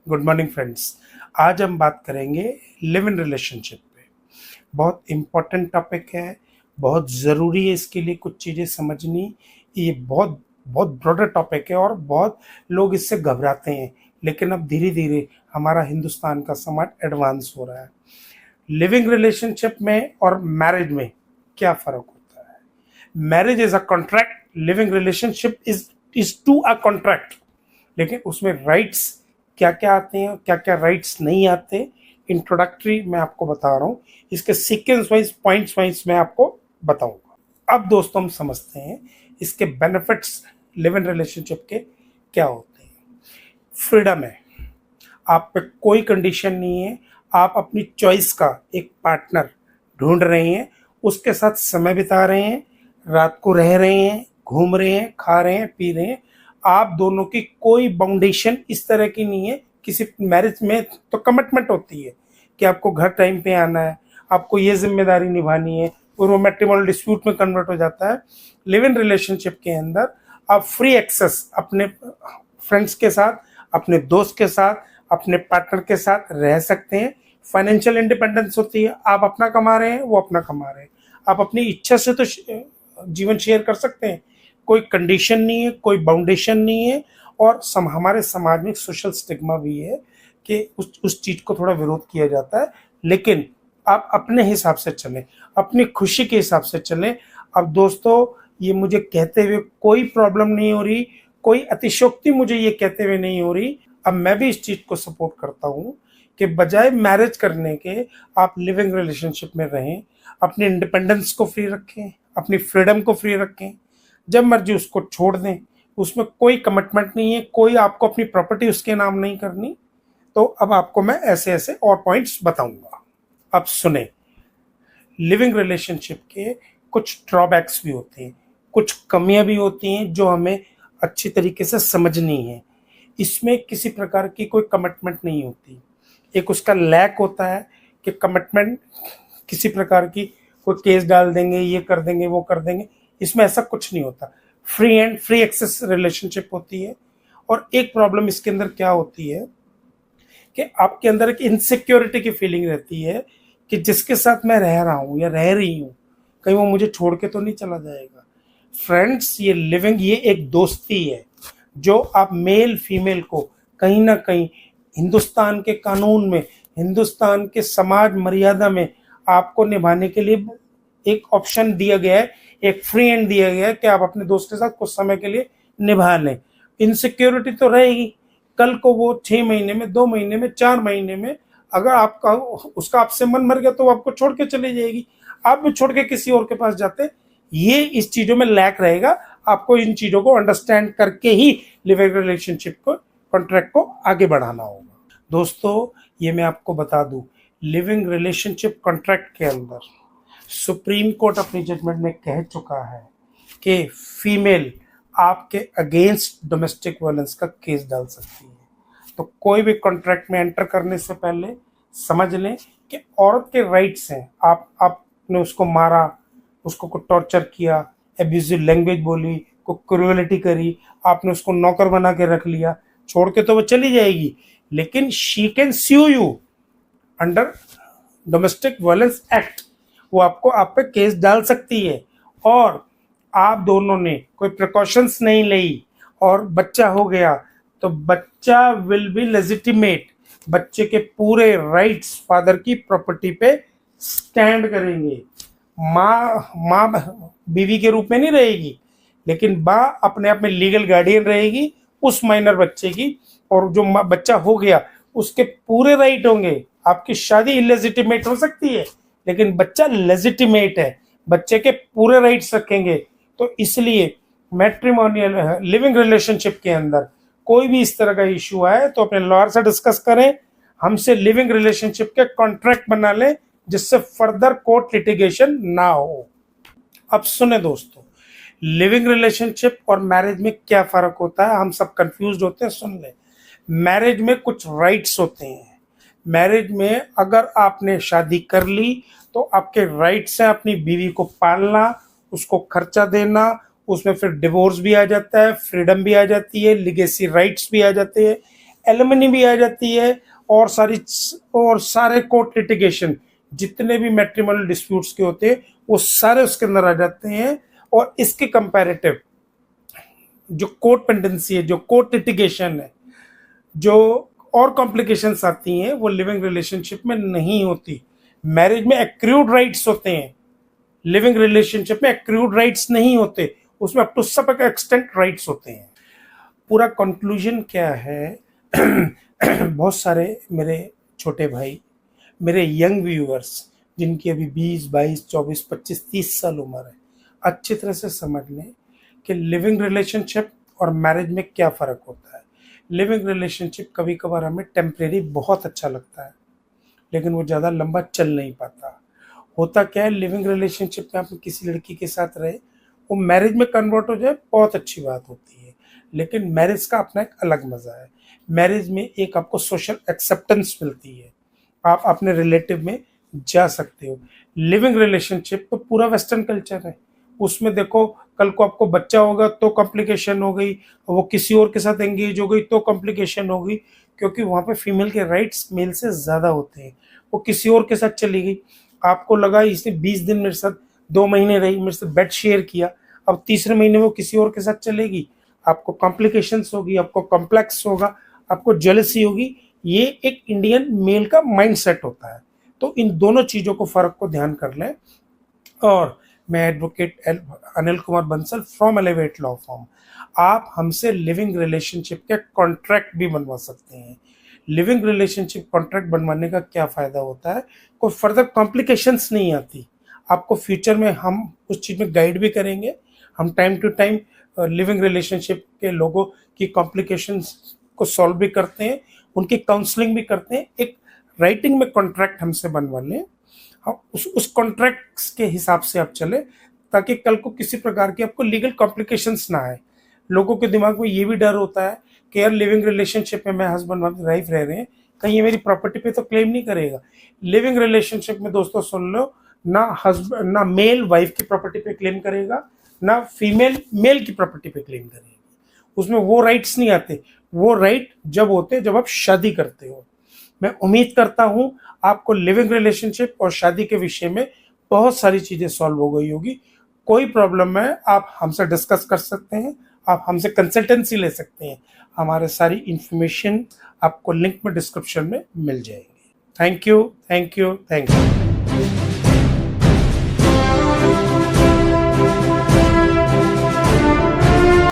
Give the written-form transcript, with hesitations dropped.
Good morning friends. आज हम बात करेंगे लिव इन रिलेशनशिप पे। बहुत इम्पोर्टेंट टॉपिक है, बहुत ज़रूरी है इसके लिए कुछ चीज़ें समझनी। ये बहुत बहुत ब्रॉडर टॉपिक है और बहुत लोग इससे घबराते हैं, लेकिन अब धीरे धीरे हमारा हिंदुस्तान का समाज एडवांस हो रहा है। लिविंग रिलेशनशिप में और मैरिज में क्या फ़र्क होता है? Marriage is a contract, living relationship is too a contract. लेकिन उसमें राइट्स क्या क्या आते हैं, क्या क्या राइट्स नहीं आते, इंट्रोडक्टरी मैं आपको बता रहा हूँ। इसके सीक्वेंस वाइज, पॉइंट्स वाइज मैं आपको बताऊंगा। अब दोस्तों हम समझते हैं इसके बेनिफिट्स लिव इन रिलेशनशिप के क्या होते हैं। फ्रीडम है, आप पे कोई कंडीशन नहीं है। आप अपनी चॉइस का एक पार्टनर ढूंढ रहे हैं, उसके साथ समय बिता रहे हैं, रात को रह रहे हैं, घूम रहे हैं, खा रहे हैं, पी रहे हैं। आप दोनों की कोई बाउंडेशन इस तरह की नहीं है। किसी मैरिज में तो कमिटमेंट होती है कि आपको घर टाइम पे आना है, आपको ये जिम्मेदारी निभानी है, और वो मैट्रिमोनियल डिस्प्यूट में कन्वर्ट हो जाता है। लिव इन रिलेशनशिप के अंदर आप फ्री एक्सेस अपने फ्रेंड्स के साथ, अपने दोस्त के साथ, अपने पार्टनर के साथ रह सकते हैं। फाइनेंशियल इंडिपेंडेंस होती है, आप अपना कमा रहे हैं, वो अपना कमा रहे हैं। आप अपनी इच्छा से तो जीवन शेयर कर सकते हैं, कोई कंडीशन नहीं है, कोई बाउंडेशन नहीं है। और हमारे समाज में सोशल स्टिग्मा भी है कि उस चीज़ को थोड़ा विरोध किया जाता है। लेकिन आप अपने हिसाब से चलें, अपनी खुशी के हिसाब से चलें। अब दोस्तों, ये मुझे कहते हुए कोई प्रॉब्लम नहीं हो रही, कोई अतिशयोक्ति मुझे ये कहते हुए नहीं हो रही। अब मैं भी इस चीज़ को सपोर्ट करता हूँ कि बजाय मैरिज करने के आप लिविंग रिलेशनशिप में रहें, अपने इंडिपेंडेंस को फ्री रखें, अपनी फ्रीडम को फ्री रखें, जब मर्जी उसको छोड़ दें। उसमें कोई कमिटमेंट नहीं है, कोई आपको अपनी प्रॉपर्टी उसके नाम नहीं करनी। तो अब आपको मैं ऐसे ऐसे और पॉइंट्स बताऊंगा, अब सुने। लिविंग रिलेशनशिप के कुछ ड्रॉबैक्स भी होते हैं, कुछ कमियां भी होती हैं जो हमें अच्छी तरीके से समझनी है। इसमें किसी प्रकार की कोई कमिटमेंट नहीं होती। एक उसका लैक होता है कि कमिटमेंट किसी प्रकार की, कोई केस डाल देंगे, ये कर देंगे, वो कर देंगे। इसमें ऐसा कुछ नहीं होता। Free and free access relationship होती है। और एक प्रॉब्लम इसके अंदर क्या होती है कि आपके अंदर एक इनसिक्योरिटी की फीलिंग रहती है कि जिसके साथ मैं रह रहा हूँ या रह रही हूँ, कहीं वो मुझे छोड़ के तो नहीं चला जाएगा। फ्रेंड्स, ये लिविंग, ये एक दोस्ती है जो आप मेल फीमेल को कहीं ना कहीं हिंदुस्तान के कानून में, हिंदुस्तान के समाज मर्यादा में आपको निभाने के लिए एक ऑप्शन दिया गया है, एक फ्री हैंड दिया गया है कि आप अपने दोस्त के साथ कुछ समय के लिए निभा लें। इनसिक्योरिटी तो रहेगी, कल को वो 6 महीने में, 2 महीने में, 4 महीने में अगर आपका उसका आपसे मन मर गया तो वो आपको छोड़ के चली जाएगी, आप भी छोड़ के किसी और के पास जाते। ये इस चीजों में लैक रहेगा। आपको इन चीजों को अंडरस्टैंड करके ही लिविंग रिलेशनशिप को, कॉन्ट्रैक्ट को आगे बढ़ाना होगा। दोस्तों, ये मैं आपको बता दूं, लिविंग रिलेशनशिप कॉन्ट्रैक्ट के अंदर सुप्रीम कोर्ट अपनी जजमेंट में कह चुका है कि फीमेल आपके अगेंस्ट डोमेस्टिक वायलेंस का केस डाल सकती है। तो कोई भी कॉन्ट्रैक्ट में एंटर करने से पहले समझ लें कि औरत के राइट्स हैं। आपने उसको मारा, उसको को टॉर्चर किया, एब्यूजिव लैंग्वेज बोली, को क्रूएलिटी करी, आपने उसको नौकर बना के रख लिया, छोड़ के तो वो चली जाएगी, लेकिन she can sue you under domestic violence act. वो आपको, आप पे केस डाल सकती है। और आप दोनों ने कोई प्रिकॉशंस नहीं ली और बच्चा हो गया, तो बच्चा विल बी लेजिटिमेट। बच्चे के पूरे राइट्स फादर की प्रॉपर्टी पे स्टैंड करेंगे। माँ बीवी के रूप में नहीं रहेगी, लेकिन माँ अपने आप में लीगल गार्डियन रहेगी उस माइनर बच्चे की। और जो बच्चा हो गया उसके पूरे राइट होंगे। आपकी शादी इलेजिटिमेट हो सकती है, लेकिन बच्चा लेजिटिमेट है, बच्चे के पूरे राइट्स रखेंगे। तो इसलिए मैट्रिमोनियल लिविंग रिलेशनशिप के अंदर कोई भी इस तरह का इशू आए तो अपने लॉयर से डिस्कस करें, हमसे लिविंग रिलेशनशिप के कॉन्ट्रैक्ट बना लें, जिससे फर्दर कोर्ट लिटिगेशन ना हो। अब सुने दोस्तों, लिविंग रिलेशनशिप और मैरिज में क्या फर्क होता है? हम सब कंफ्यूज होते हैं, सुन ले। मैरिज में कुछ राइट्स होते हैं। मैरिज में अगर आपने शादी कर ली तो आपके राइट्स हैं अपनी बीवी को पालना, उसको खर्चा देना। उसमें फिर डिवोर्स भी आ जाता है, फ्रीडम भी आ जाती है, लिगेसी राइट्स भी आ जाते हैं। एलिमनी भी आ जाती है, और सारे कोर्ट लिटिगेशन, जितने भी मैट्रिमोनियल डिस्प्यूट्स के होते हैं वो सारे उसके अंदर आ जाते हैं। और इसके कंपैरेटिव जो कोर्ट पेंडेंसी है, जो कोर्ट लिटिगेशन है, जो और कॉम्प्लिकेशंस आती हैं, वो लिविंग रिलेशनशिप में नहीं होती। मैरिज में एक्रूड राइट्स होते हैं, लिविंग रिलेशनशिप में एक्रूड राइट्स नहीं होते, उसमें अप टू सब एक्सटेंट राइट्स होते हैं। पूरा कंक्लूजन क्या है? बहुत सारे मेरे छोटे भाई, मेरे यंग व्यूअर्स, जिनकी अभी 20, 22, 24, 25, 30 साल उम्र है, अच्छी तरह से समझ लें कि लिविंग रिलेशनशिप और मैरिज में क्या फ़र्क होता है। लिविंग रिलेशनशिप कभी कभार हमें टेम्परेरी बहुत अच्छा लगता है, लेकिन वो ज़्यादा लंबा चल नहीं पाता। होता क्या है, लिविंग रिलेशनशिप में आप किसी लड़की के साथ रहे, वो मैरिज में कन्वर्ट हो जाए, बहुत अच्छी बात होती है, लेकिन मैरिज का अपना एक अलग मज़ा है। मैरिज में एक आपको सोशल एक्सेप्टेंस मिलती है, आप अपने रिलेटिव में जा सकते हो। लिविंग रिलेशनशिप तो पूरा वेस्टर्न कल्चर है, उसमें देखो कल को आपको बच्चा होगा तो कॉम्प्लिकेशन हो गई, वो किसी और के साथ एंगेज हो गई तो कॉम्प्लिकेशन हो गई, क्योंकि वहाँ पे फीमेल के राइट्स मेल से ज़्यादा होते हैं। वो किसी और के साथ चली गई, आपको लगा इसने 20 दिन मेरे साथ, 2 महीने रही, मेरे से बेड शेयर किया, अब तीसरे महीने वो किसी और के साथ चलेगी, आपको कॉम्प्लिकेशंस होगी, आपको कॉम्प्लेक्स होगा, आपको जेलसी होगी। ये एक इंडियन मेल का माइंड सेट होता है। तो इन दोनों चीज़ों को फ़र्क को ध्यान कर लें। और मैं advocate Anil Kumar Bansal from elevate law form, आप हमसे लिविंग रिलेशनशिप के कॉन्ट्रैक्ट भी बनवा सकते हैं। लिविंग रिलेशनशिप कॉन्ट्रैक्ट बनवाने का क्या फ़ायदा होता है, कोई फर्दर कॉम्प्लिकेशंस नहीं आती, आपको फ्यूचर में हम उस चीज़ में गाइड भी करेंगे। हम time to time living relationship के लोगों की कॉम्प्लिकेशंस को सॉल्व भी करते हैं, उनकी काउंसलिंग भी करते हैं। एक राइटिंग में कॉन्ट्रैक्ट हमसे बनवा लें, हम उस कॉन्ट्रैक्ट्स के हिसाब से आप चले, ताकि कल को किसी प्रकार की आपको लीगल कॉम्प्लिकेशंस ना आए। लोगों के दिमाग में ये भी डर होता है कि यार लिविंग रिलेशनशिप में मैं हस्बैंड वाइफ रह रहे हैं, कहीं ये मेरी प्रॉपर्टी पे तो क्लेम नहीं करेगा। लिविंग रिलेशनशिप में दोस्तों सुन लो, ना हस्बैंड, ना मेल वाइफ की प्रॉपर्टी पे क्लेम करेगा, ना फीमेल मेल की प्रॉपर्टी पे क्लेम करेगी। उसमें वो राइट्स नहीं आते। वो राइट जब होते जब आप शादी करते हो। मैं उम्मीद करता हूं आपको लिविंग रिलेशनशिप और शादी के विषय में बहुत सारी चीजें सॉल्व हो गई होगी। कोई प्रॉब्लम है आप हमसे डिस्कस कर सकते हैं, आप हमसे कंसल्टेंसी ले सकते हैं। हमारे सारी इंफॉर्मेशन आपको लिंक में डिस्क्रिप्शन में मिल जाएगी। Thank you, thank you, thank you.